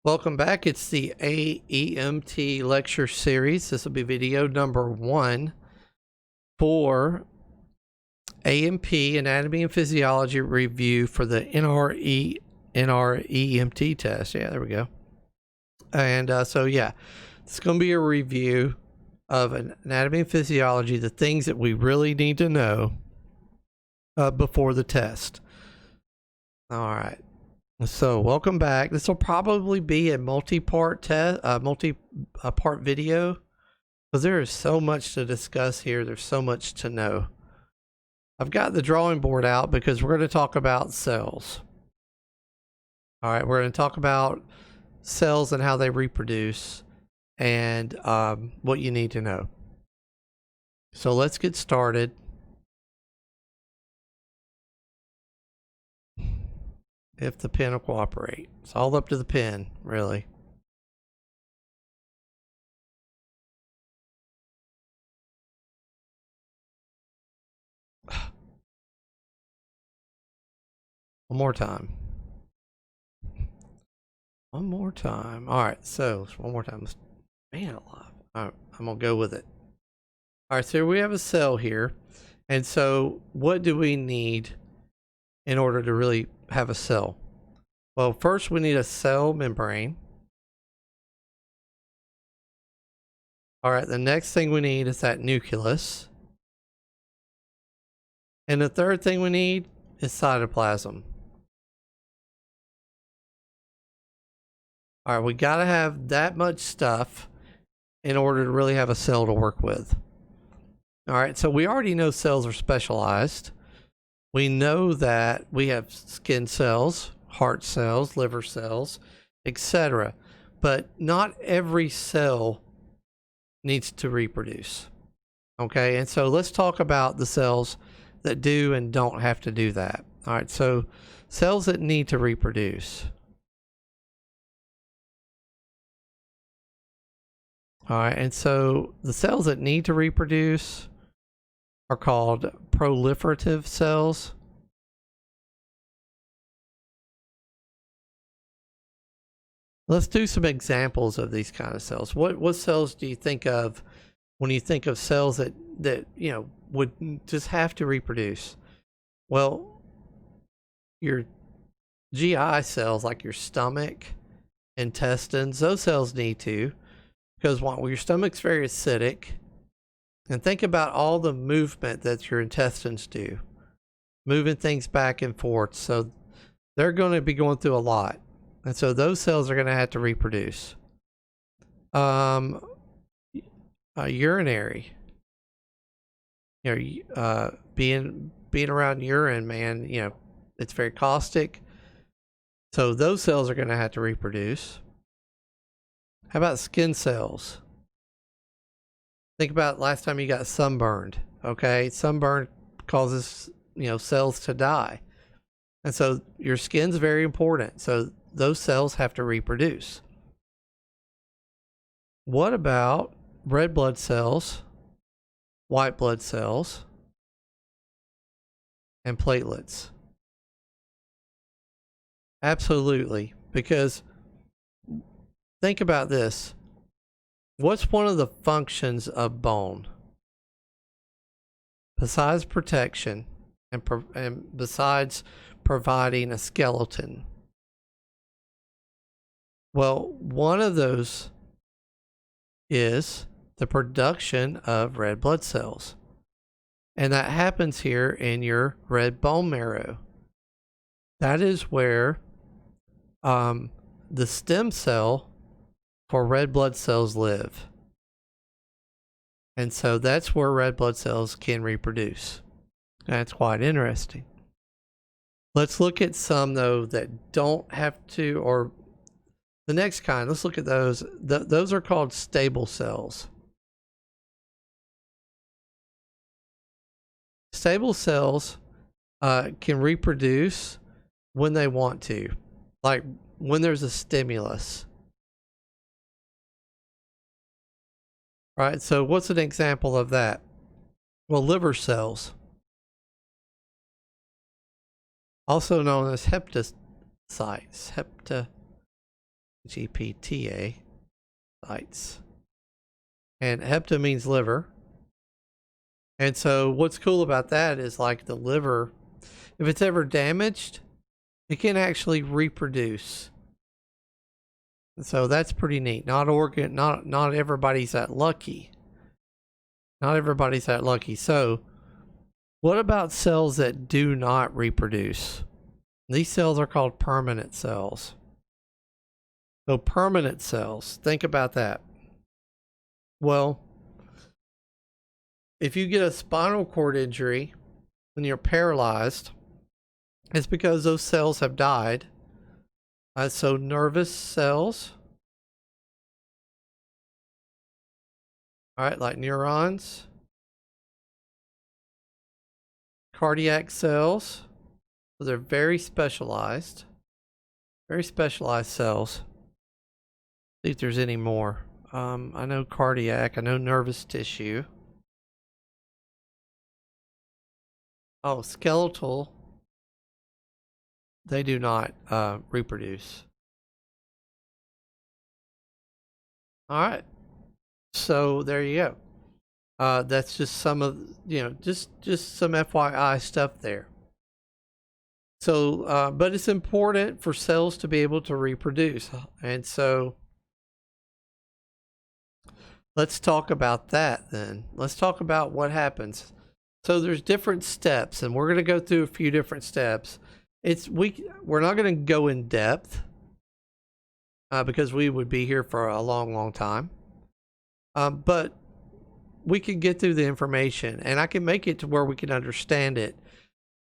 Welcome back. It's the AEMT lecture series. This will be video number 1 for AMP, Anatomy and Physiology Review for the NREMT test. Yeah, there we go. And so it's going to be a review of anatomy and physiology, the things that we really need to know before the test. All right. So welcome back. This will probably be a multi-part test, multi-part video, because there is so much to discuss here. There's so much to know. I've got the drawing board out because we're going to talk about cells. All right, we're going to talk about cells and how they reproduce and what you need to know. So let's get started. If the pen will cooperate. It's all up to the pen, really. One more time. One more time. All right, so one more time. Man alive. All right, I'm going to go with it. All right, so we have a cell here. And so what do we need in order to really have a cell? Well, first we need a cell membrane. All right, the next thing we need is that nucleus. And the third thing we need is cytoplasm. All right, we got to have that much stuff in order to really have a cell to work with. All right, so we already know cells are specialized. We know that we have skin cells, heart cells, liver cells, etc. But not every cell needs to reproduce. Okay, and so let's talk about the cells that do and don't have to do that. All right, so cells that need to reproduce. All right, and so the cells that need to reproduce are called proliferative cells. Let's do some examples of these kind of cells. What cells do you think of when you think of cells that you know would just have to reproduce? Well, your GI cells, like your stomach, intestines, those cells need to, because well, your stomach's very acidic. And think about all the movement that your intestines do, moving things back and forth. So they're going to be going through a lot. And so those cells are going to have to reproduce. Urinary, you know, being around urine, man, you know, it's very caustic. So those cells are going to have to reproduce. How about skin cells? Think about last time you got sunburned. Okay, sunburn causes, you know, cells to die, and so your skin's very important. So those cells have to reproduce. What about red blood cells, white blood cells, and platelets? Absolutely, because think about this. What's one of the functions of bone? Besides protection and besides providing a skeleton? Well, one of those is the production of red blood cells. And that happens here in your red bone marrow. That is where the stem cell for red blood cells live. And so that's where red blood cells can reproduce. That's quite interesting. Let's look at some, though, that don't have to, or the next kind. Let's look at those. Those are called stable cells. Stable cells can reproduce when they want to, like when there's a stimulus. Right, so what's an example of that? Well, liver cells, also known as hepatocytes, GPTA sites. And hepta means liver. And so what's cool about that is like the liver, if it's ever damaged, it can actually reproduce. So that's pretty neat. Not everybody's that lucky. Not everybody's that lucky. So what about cells that do not reproduce? These cells are called permanent cells. So permanent cells, think about that. Well, if you get a spinal cord injury when you're paralyzed, it's because those cells have died. So nervous cells, all right, like neurons, cardiac cells, so they're very specialized cells. See if there's any more. I know cardiac, I know nervous tissue. Oh, skeletal, they do not reproduce. All right, so there you go. That's just some of, just some FYI stuff there. So, but it's important for cells to be able to reproduce. And so let's talk about that then. Let's talk about what happens. So there's different steps, and we're going to go through a few different steps. We're not going to go in depth because we would be here for a long time. But we can get through the information, and I can make it to where we can understand it.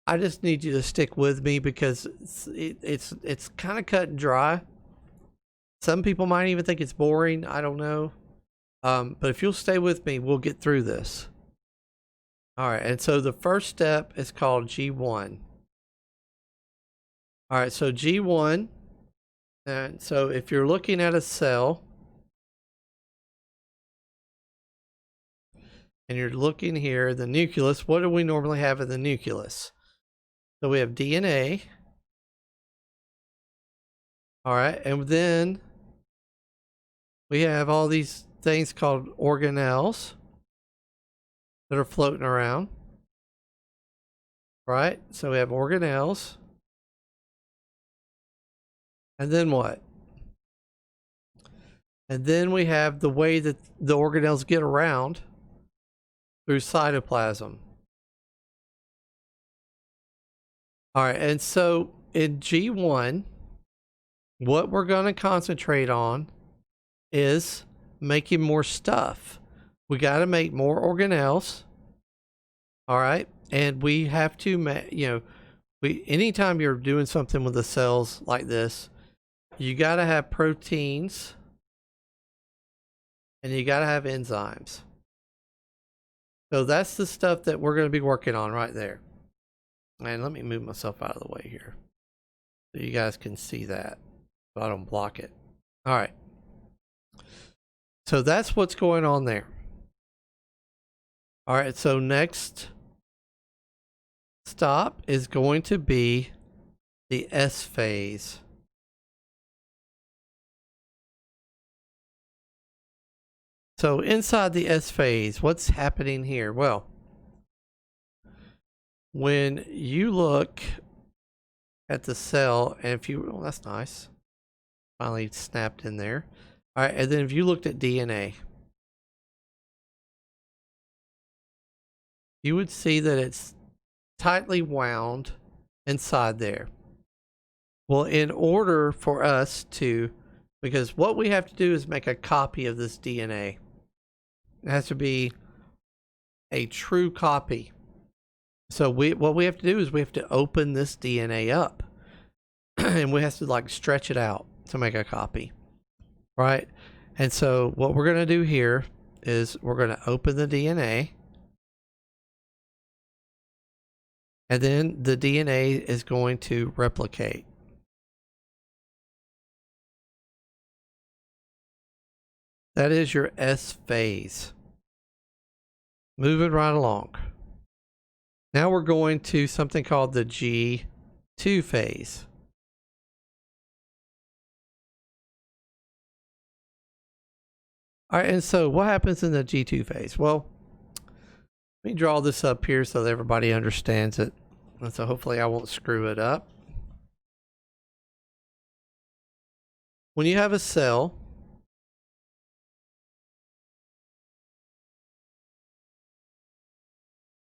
I just need you to stick with me because it's kind of cut and dry. Some people might even think it's boring. I don't know. But if you'll stay with me, we'll get through this. All right, and so the first step is called G1. All right, so G1, and so if you're looking at a cell, and you're looking here, the nucleus, what do we normally have in the nucleus? So we have DNA. All right, and then we have all these things called organelles that are floating around, right? So we have organelles. And then what? And then we have the way that the organelles get around through cytoplasm. All right, and so in G1, what we're going to concentrate on is making more stuff. We got to make more organelles. All right, and we have to anytime you're doing something with the cells like this, you got to have proteins and you got to have enzymes. So that's the stuff that we're going to be working on right there. And let me move myself out of the way here so you guys can see that so I don't block it. All right. So that's what's going on there. All right, so next stop is going to be the S phase. So inside the S phase, what's happening here? Well, when you look at the cell, and if you, oh, that's nice. Finally snapped in there. All right, and then if you looked at DNA, you would see that it's tightly wound inside there. Well, in order for us to, because what we have to do is make a copy of this DNA. It has to be a true copy. So what we have to do is we have to open this DNA up and we have to like stretch it out to make a copy, right? And so what we're going to do here is we're going to open the DNA, and then the DNA is going to replicate. That is your S phase. Moving right along. Now we're going to something called the G2 phase. All right, and so what happens in the G2 phase? Well, let me draw this up here so that everybody understands it. And so hopefully I won't screw it up. When you have a cell,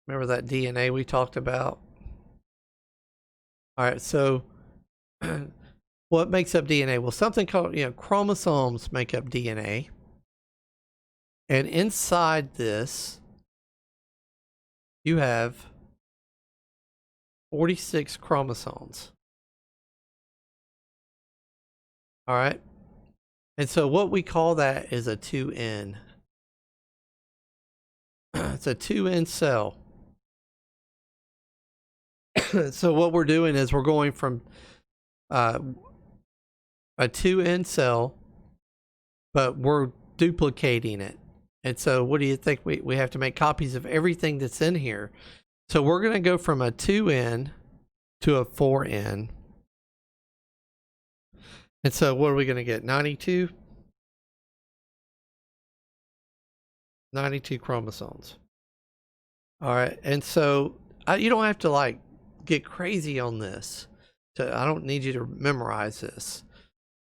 remember that DNA we talked about? All right, so what makes up DNA? Well, something called, chromosomes make up DNA. And inside this, you have 46 chromosomes. All right. And so what we call that is a 2N. It's a 2N cell. So what we're doing is we're going from a 2N cell, but we're duplicating it. And so what do you think? We have to make copies of everything that's in here. So we're going to go from a 2N to a 4N. And so what are we going to get? 92? 92 chromosomes. All right. And so you don't have to like get crazy on this. I don't need you to memorize this.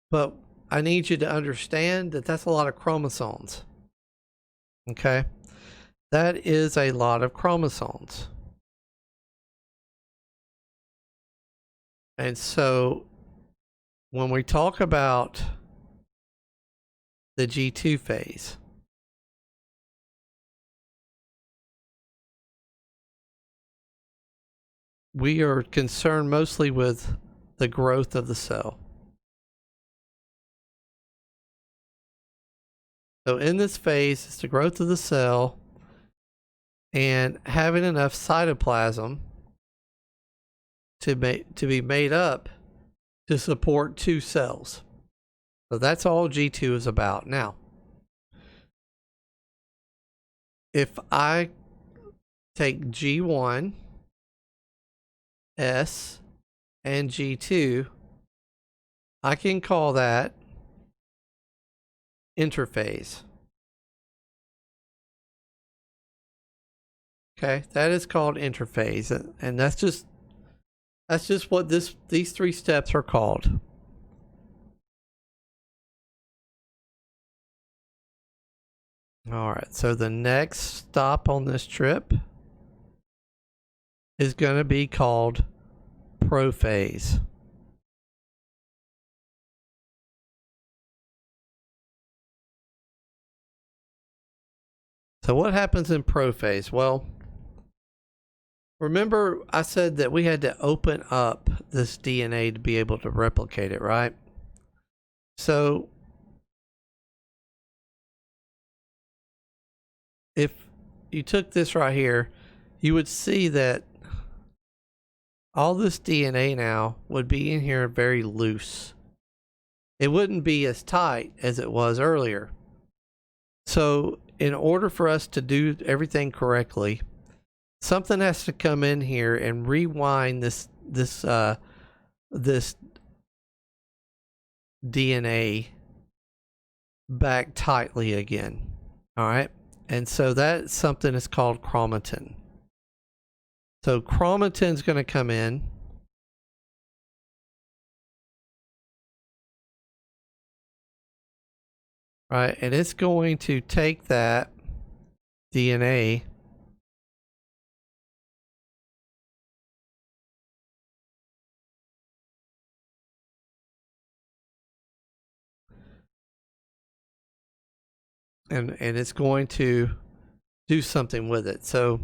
But I need you to understand that that's a lot of chromosomes. Okay? That is a lot of chromosomes. And so when we talk about the G2 phase, we are concerned mostly with the growth of the cell. So in this phase, it's the growth of the cell and having enough cytoplasm to be made up to support 2 cells. So that's all G2 is about. Now, if I take G1, S, and G2, I can call that interphase. Okay, that is called interphase, and that's just what these 3 steps are called. All right, so the next stop on this trip is going to be called prophase. So what happens in prophase? Well, remember I said that we had to open up this DNA to be able to replicate it, right? So if you took this right here, you would see that all this DNA now would be in here very loose. It wouldn't be as tight as it was earlier. So in order for us to do everything correctly, something has to come in here and rewind this DNA back tightly again. All right. And so that something is called chromatin. So chromatin's going to come in. Right. And it's going to take that DNA and it's going to do something with it. So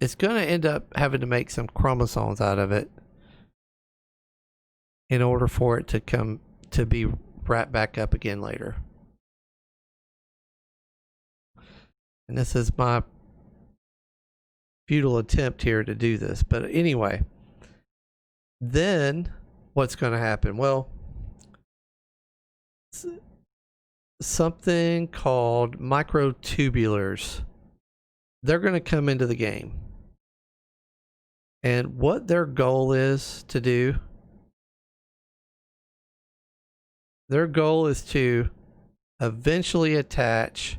it's going to end up having to make some chromosomes out of it in order for it to come to be wrapped back up again later. And this is my futile attempt here to do this. But anyway, then what's going to happen? Well, something called microtubulars, they're going to come into the game. And what their goal is to do, their goal is to eventually attach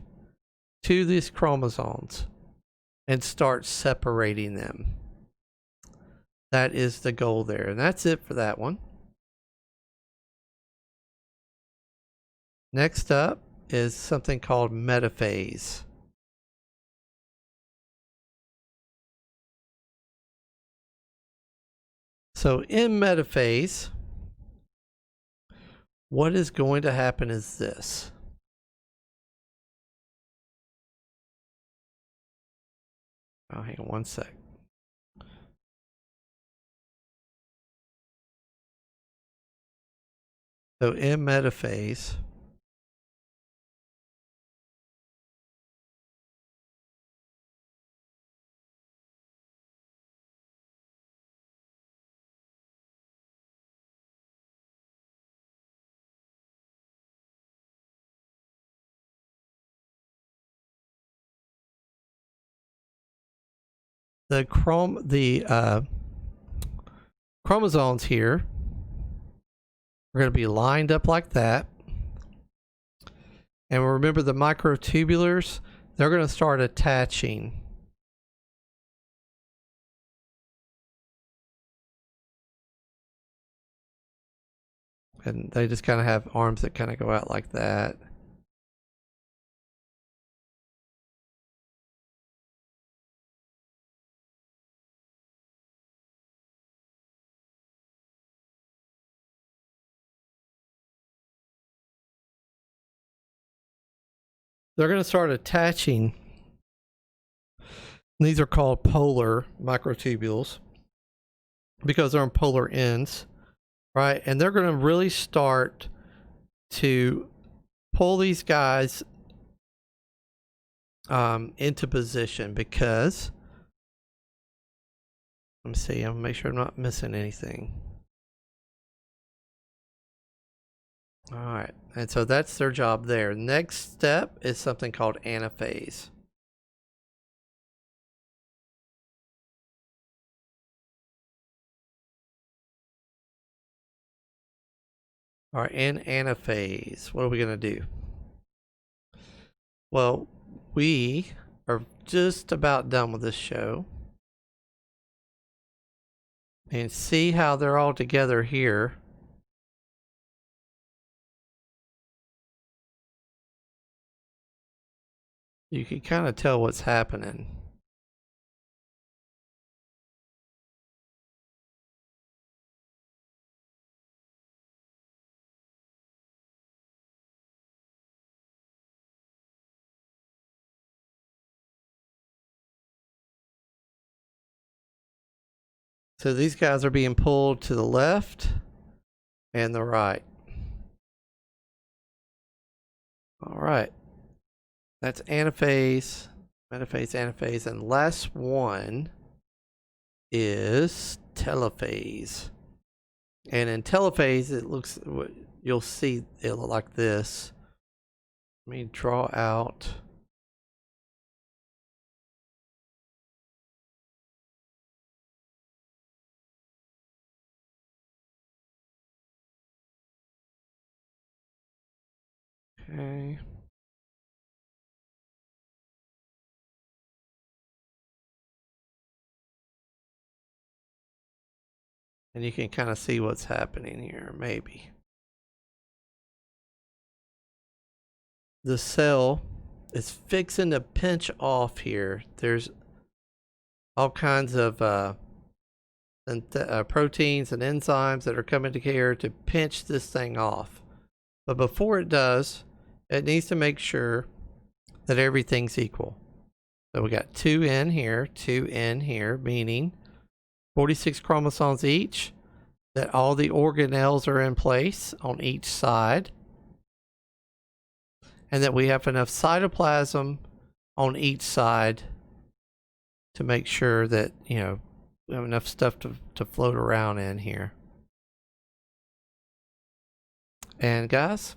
to these chromosomes and start separating them. That is the goal there. And that's it for that one. Next up is something called metaphase. So in metaphase, what is going to happen is this. Oh, hang on one sec. So in metaphase, the chromosomes here are going to be lined up like that. And remember the microtubulars, they're going to start attaching. And they just kind of have arms that kind of go out like that. They're going to start attaching. These are called polar microtubules because they're on polar ends, right? And they're going to really start to pull these guys into position because, let me see, I'm going to make sure I'm not missing anything. All right, and so that's their job there. Next step is something called anaphase. All right, in anaphase, what are we going to do? Well, we are just about done with this show. And see how they're all together here. You can kind of tell what's happening. So these guys are being pulled to the left and the right. All right. That's anaphase, metaphase, anaphase, and last one is telophase. And in telophase, it looks, you'll see it look like this. Let me draw out. Okay. And you can kind of see what's happening here, maybe. The cell is fixing to pinch off here. There's all kinds of proteins and enzymes that are coming together to pinch this thing off. But before it does, it needs to make sure that everything's equal. So we got 2 in here, 2 in here, meaning 46 chromosomes each, that all the organelles are in place on each side, and that we have enough cytoplasm on each side to make sure that, you know, we have enough stuff to float around in here. And guys,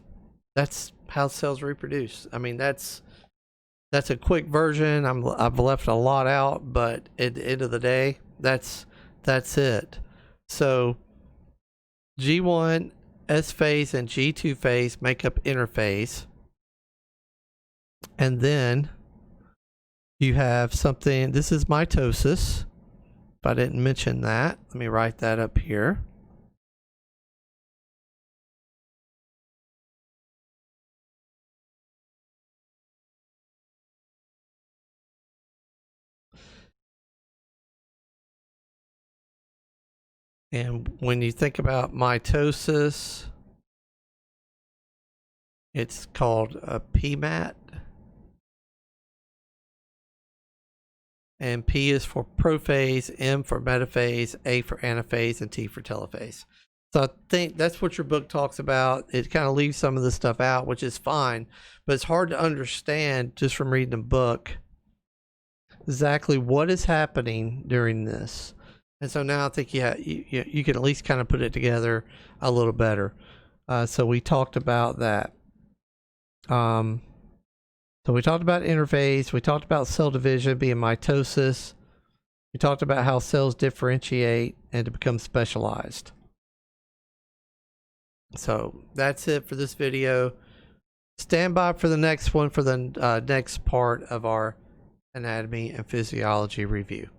that's how cells reproduce. I mean, that's a quick version. I've left a lot out, but at the end of the day, that's it. So G1, S phase, and G2 phase make up interphase. And then You have something, this is mitosis. If I didn't mention that, let me write that up here. And when you think about mitosis, it's called a PMAT. And P is for prophase, M for metaphase, A for anaphase, and T for telophase. So I think that's what your book talks about. It kind of leaves some of this stuff out, which is fine, but it's hard to understand just from reading the book exactly what is happening during this. And so now I think you can at least kind of put it together a little better. So we talked about that. So we talked about interphase. We talked about cell division being mitosis. We talked about how cells differentiate and to become specialized. So that's it for this video. Stand by for the next one for the next part of our anatomy and physiology review.